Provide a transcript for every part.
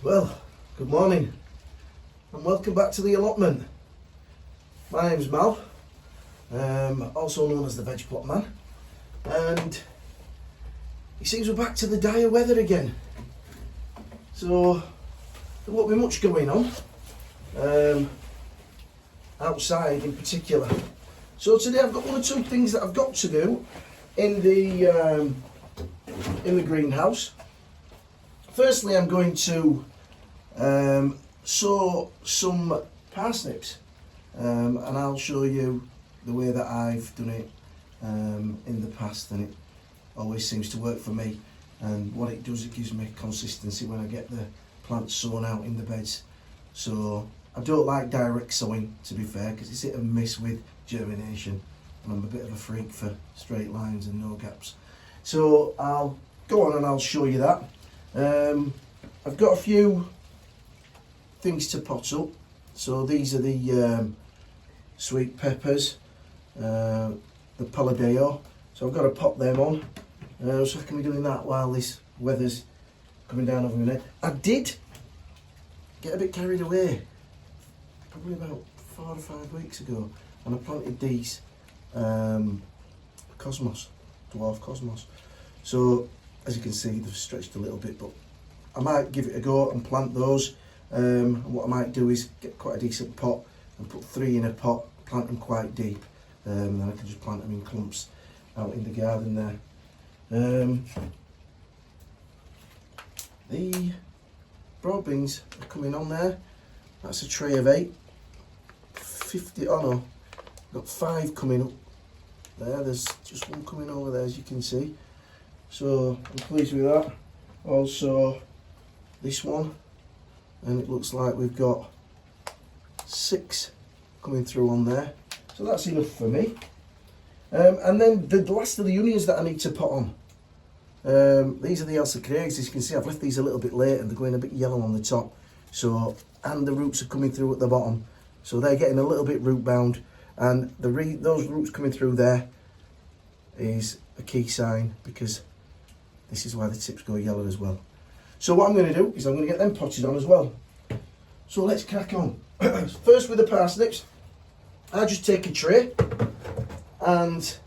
Well, good morning and welcome back to the allotment. My name's Mal, also known as the Veg Plot Man, and it seems we're back to the dire weather again. So there won't be much going on outside in particular. So today I've got one or two things that I've got to do in the greenhouse. Firstly, I'm going to sow some parsnips, and I'll show you the way that I've done it in the past, and it always seems to work for me. And what it does, it gives me consistency when I get the plants sown out in the beds. So I don't like direct sowing, to be fair, because it's hit and miss with germination, and I'm a bit of a freak for straight lines and no gaps. So I'll go on and I'll show you that. I've got a few things to pot up. So these are the sweet peppers, the paladeo. So I've got to pop them on. So I can be doing that while this weather's coming down over my head. I did get a bit carried away, probably about 4 or 5 weeks ago, and I planted these cosmos, dwarf cosmos. So as you can see, they've stretched a little bit, but I might give it a go and plant those. And what I might do is get quite a decent pot and put 3 in a pot, plant them quite deep, and then I can just plant them in clumps out in the garden there. The broad beans are coming on there. That's a tray of 8. 50, oh no, got 5 coming up there. There's just one coming over there, as you can see. So I'm pleased with that. Also this one, and it looks like we've got 6 coming through on there. So that's enough for me. And then the last of the onions that I need to put on. These are the Elsa Craigs. As you can see, I've left these a little bit late and they're going a bit yellow on the top. So, and the roots are coming through at the bottom. So they're getting a little bit root bound, and those roots coming through there is a key sign, because this is why the tips go yellow as well. So what I'm going to do is I'm going to get them potted on as well. So let's crack on. First with the parsnips, I just take a tray and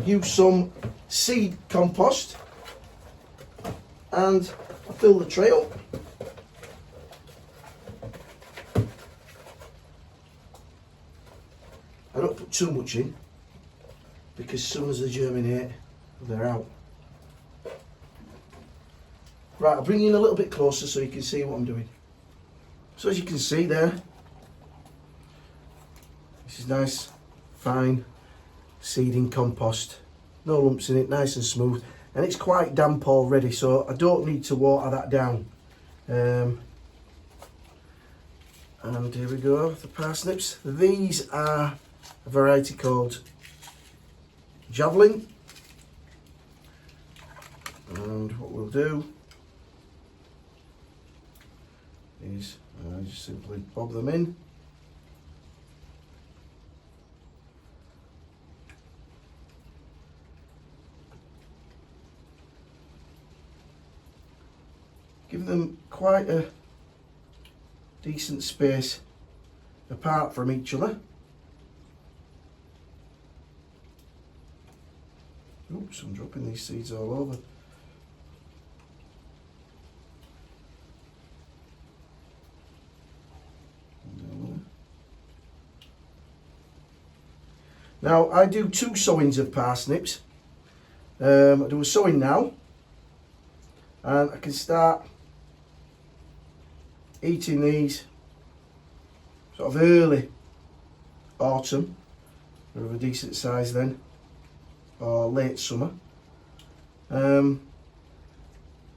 use some seed compost, and I fill the tray up. I don't put too much in, because as soon as they germinate, they're out. Right, I'll bring you in a little bit closer so you can see what I'm doing. So as you can see there, this is nice, fine seeding compost. No lumps in it, nice and smooth. And it's quite damp already, so I don't need to water that down. And here we go, the parsnips. These are a variety called Javelin. And what we'll do is just simply bob them in. Give them quite a decent space apart from each other. Oops, I'm dropping these seeds all over. Now I do 2 sowings of parsnips. I do a sowing now, and I can start eating these sort of early autumn. They're of a decent size then, or late summer. And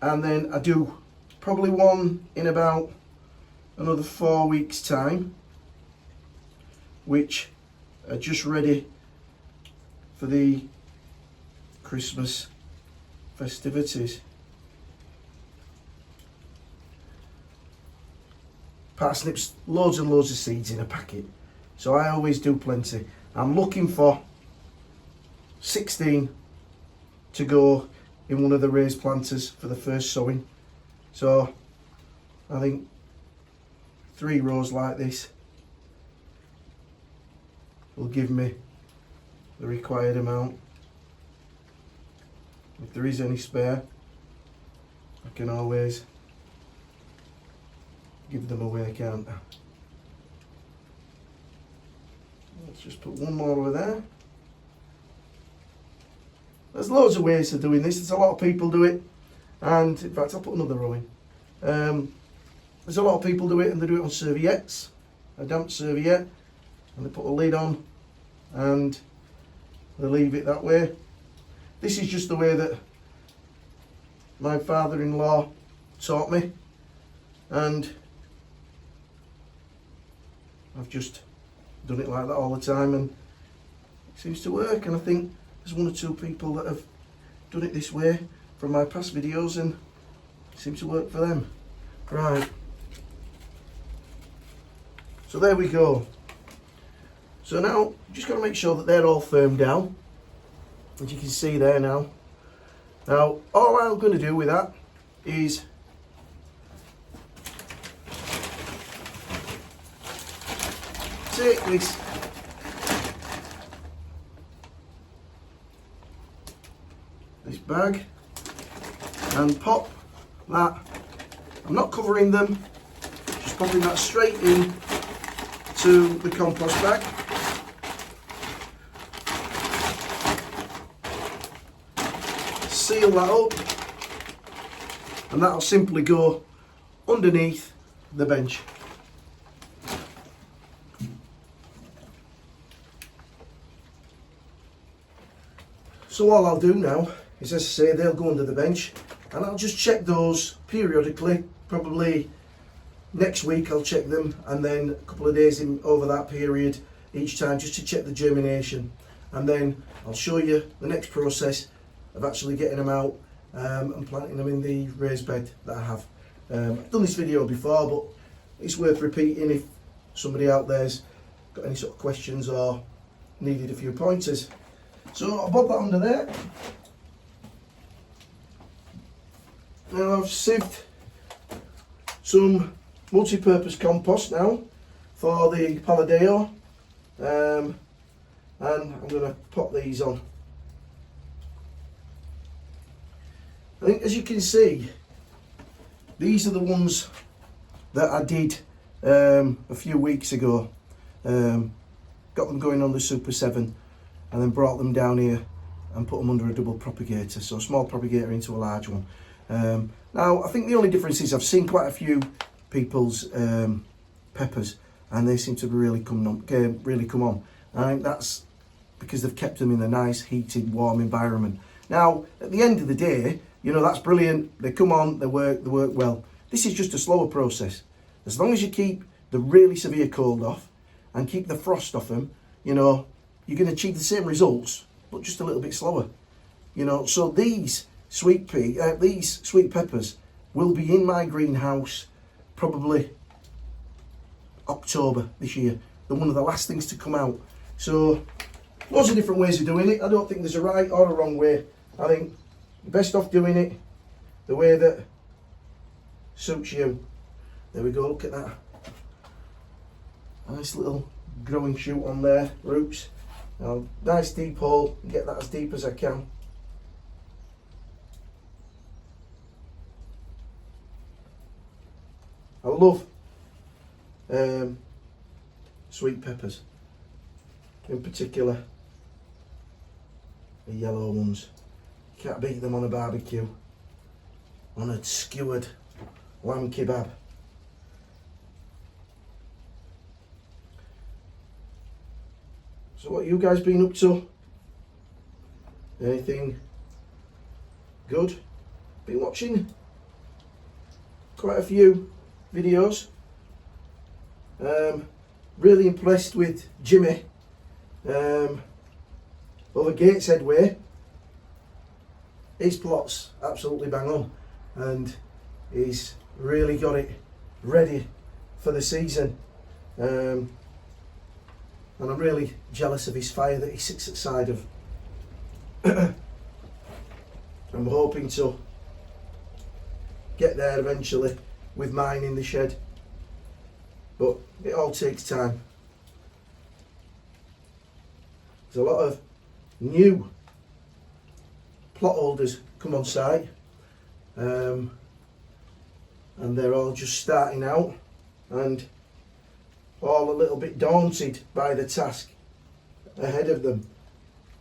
then I do probably one in about another 4 weeks time, which are just ready for the Christmas festivities. Parsnips, loads and loads of seeds in a packet, so I always do plenty. I'm looking for 16 to go in one of the raised planters for the first sowing. So I think 3 rows like this will give me the required amount. If there is any spare, I can always give them away, can't I? Let's just put one more over there. There's loads of ways of doing this. There's a lot of people do it, and in fact I'll put another row in. There's a lot of people do it, and they do it on serviettes, a damp serviette, and they put a lid on and they leave it that way. This is just the way that my father-in-law taught me, and I've just done it like that all the time, and it seems to work. And I think there's 1 or 2 people that have done it this way from my past videos, and it seems to work for them. Right, so there we go. So now just got to make sure that they're all firm down, as you can see there now. Now all I'm going to do with that is take this bag and pop that. I'm not covering them, just popping that straight in to the compost bag. Seal that up, and that'll simply go underneath the bench. So all I'll do now is, as I say, they'll go under the bench, and I'll just check those periodically. Probably next week I'll check them, and then a couple of days in over that period each time, just to check the germination. And then I'll show you the next process of actually getting them out and planting them in the raised bed that I have. I've done this video before, but it's worth repeating if somebody out there's got any sort of questions or needed a few pointers. So I'll bob that under there. Now I've sieved some multi-purpose compost now for the Paladeo, and I'm going to pop these on. I think, as you can see, these are the ones that I did a few weeks ago. Got them going on the Super 7, and then brought them down here and put them under a double propagator, so a small propagator into a large one. Now I think the only difference is I've seen quite a few people's peppers, and they seem to really come on. I think that's because they've kept them in a nice heated warm environment. Now at the end of the day, you know, that's brilliant, they come on, they work well. This is just a slower process. As long as you keep the really severe cold off and keep the frost off them, you know, you're going to achieve the same results, but just a little bit slower. You know, so these sweet peppers will be in my greenhouse probably October this year. They're one of the last things to come out. So lots of different ways of doing it. I don't think there's a right or a wrong way. I think you're best off doing it the way that suits you. There we go, look at that. Nice little growing shoot on there, roots. Now, nice deep hole, get that as deep as I can. I love sweet peppers, in particular the yellow ones. You can't beat them on a barbecue, on a skewered lamb kebab. So what you guys been up to? Anything good? Been watching quite a few videos. Really impressed with Jimmy over Gateshead Way. His plot's absolutely bang on, and he's really got it ready for the season. And I'm really jealous of his fire that he sits outside of. I'm hoping to get there eventually with mine in the shed. But it all takes time. There's a lot of new plot holders come on site, and they're all just starting out and all a little bit daunted by the task ahead of them.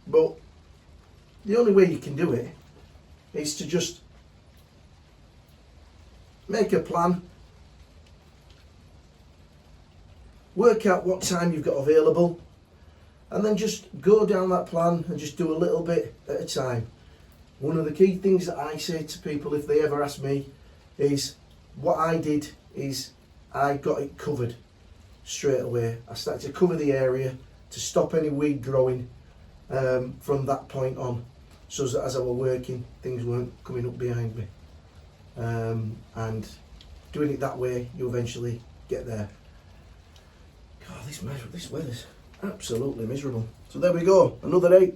But the only way you can do it is to just make a plan, work out what time you've got available, and then just go down that plan and just do a little bit at a time. One of the key things that I say to people if they ever ask me is, what I did is I got it covered straight away. I started to cover the area to stop any weed growing from that point on, so that as I was working, things weren't coming up behind me. And doing it that way, you eventually get there. God, this weather's absolutely miserable. So there we go, another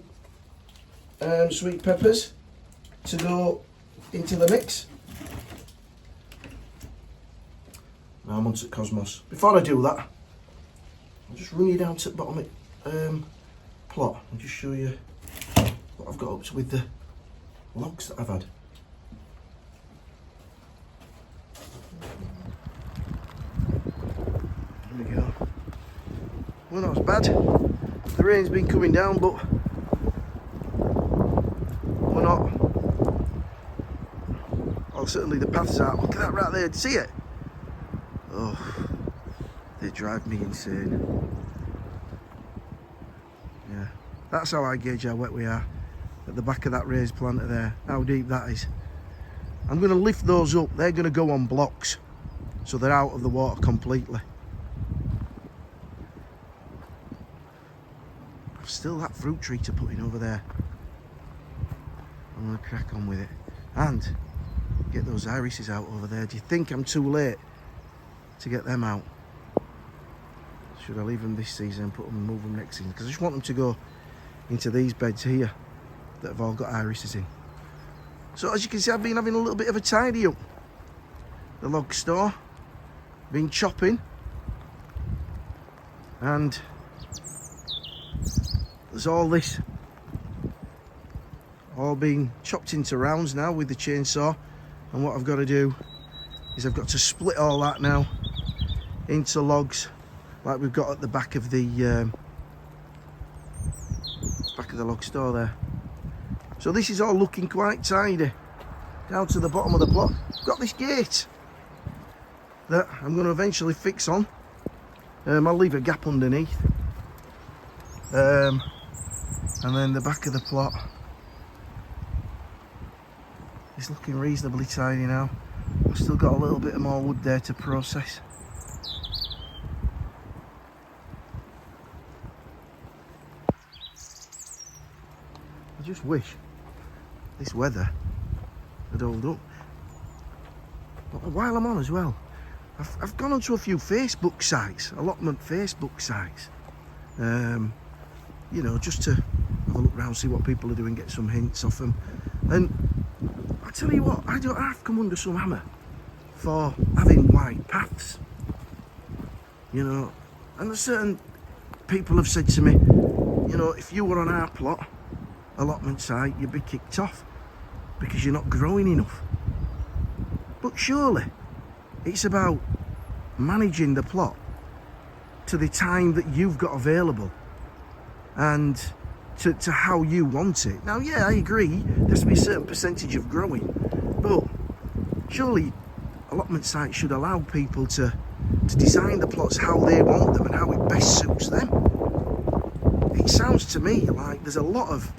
8 sweet peppers to go into the mix. Now I'm onto Cosmos. Before I do that, I'll just run you down to the bottom plot and just show you what I've got up to with the logs that I've had. There we go. Well, not as bad. The rain's been coming down, but we're not. Well, certainly the paths are. Look at that right there. Do you see it? Oh, they drive me insane. Yeah, that's how I gauge how wet we are. At the back of that raised planter there, how deep that is. I'm going to lift those up. They're going to go on blocks, so they're out of the water completely. I've still that fruit tree to put in over there. I'm going to crack on with it and get those irises out over there. Do you think I'm too late to get them out? Should I leave them this season and move them next season? Because I just want them to go into these beds here that have all got irises in. So as you can see, I've been having a little bit of a tidy up. The log store, been chopping, and there's all this all being chopped into rounds now with the chainsaw. And what I've got to do is I've got to split all that now into logs like we've got at the back of the log store there. So this is all looking quite tidy down to the bottom of the plot. I've got this gate that I'm going to eventually fix on. I'll leave a gap underneath, and then the back of the plot is looking reasonably tidy now. I've still got a little bit more wood there to process. I just wish this weather had hold up. But while I'm on as well, I've gone onto a few Facebook sites, allotment Facebook sites, you know, just to have a look around, see what people are doing, get some hints off them. And I tell you what, I've come under some hammer for having wide paths, you know, and certain people have said to me, you know, if you were on our plot, allotment site, you'd be kicked off because you're not growing enough. But surely it's about managing the plot to the time that you've got available and to how you want it. Now, yeah, I agree, there has to be a certain percentage of growing, but surely allotment sites should allow people to design the plots how they want them and how it best suits them. It sounds to me like there's a lot of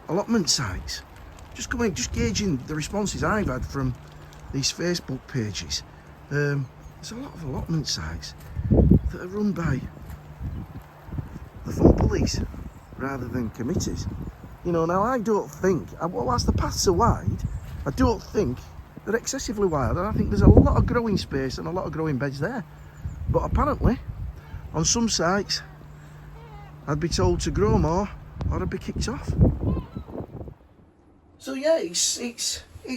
allotment sites, just gauging the responses I've had from these Facebook pages. There's a lot of allotment sites that are run by the fun police rather than committees. You know, now I don't think, whilst the paths are wide, I don't think they're excessively wide, and I think there's a lot of growing space and a lot of growing beds there. But apparently, on some sites, I'd be told to grow more or I'd be kicked off. So yeah, it's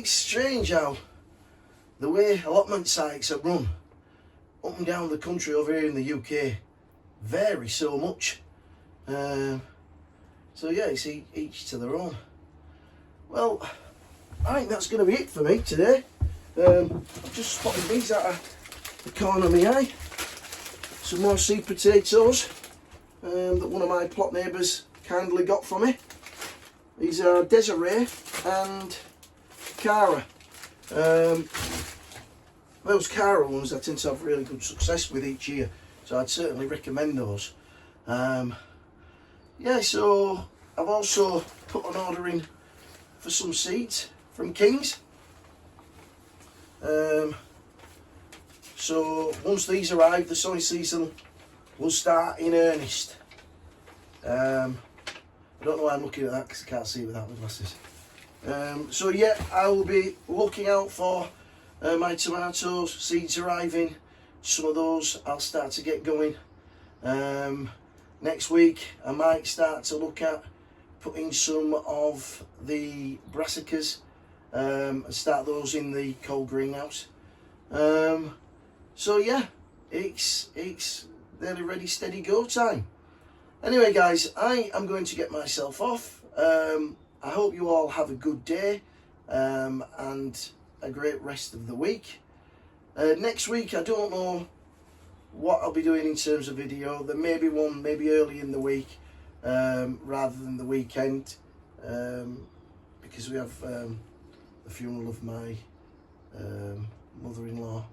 strange how the way allotment sites are run up and down the country over here in the UK vary so much. So yeah, it's each to their own. Well, I think that's going to be it for me today. I've just spotted these out of the corner of my eye. Some more seed potatoes that one of my plot neighbours kindly got for me. These are Desiree and Cara. Those Cara ones I tend to have really good success with each year, so I'd certainly recommend those. Yeah, so I've also put an order in for some seeds from Kings. So once these arrive, the sowing season will start in earnest. I don't know why I'm looking at that because I can't see without my glasses. So yeah, I will be looking out for my tomatoes seeds arriving. Some of those I'll start to get going. Next week I might start to look at putting some of the brassicas and start those in the cold greenhouse. So yeah, it's nearly ready, steady, go time. Anyway guys, I am going to get myself off. I hope you all have a good day and a great rest of the week. Next week I don't know what I'll be doing in terms of video. There may be one maybe early in the week rather than the weekend, because we have the funeral of my mother-in-law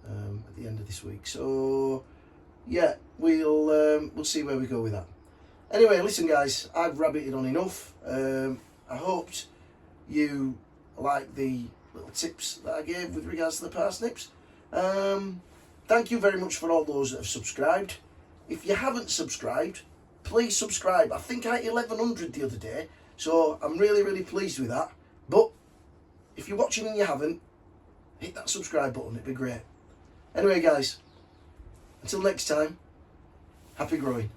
at the end of this week. So yeah, we'll see where we go with that. Anyway, listen guys, I've rabbited on enough. I hoped you liked the little tips that I gave with regards to the parsnips. Thank you very much for all those that have subscribed. If you haven't subscribed, please subscribe. I think I hit 1100 the other day, so I'm really pleased with that. But if you're watching and you haven't, hit that subscribe button, it'd be great. Anyway guys, until next time, happy growing.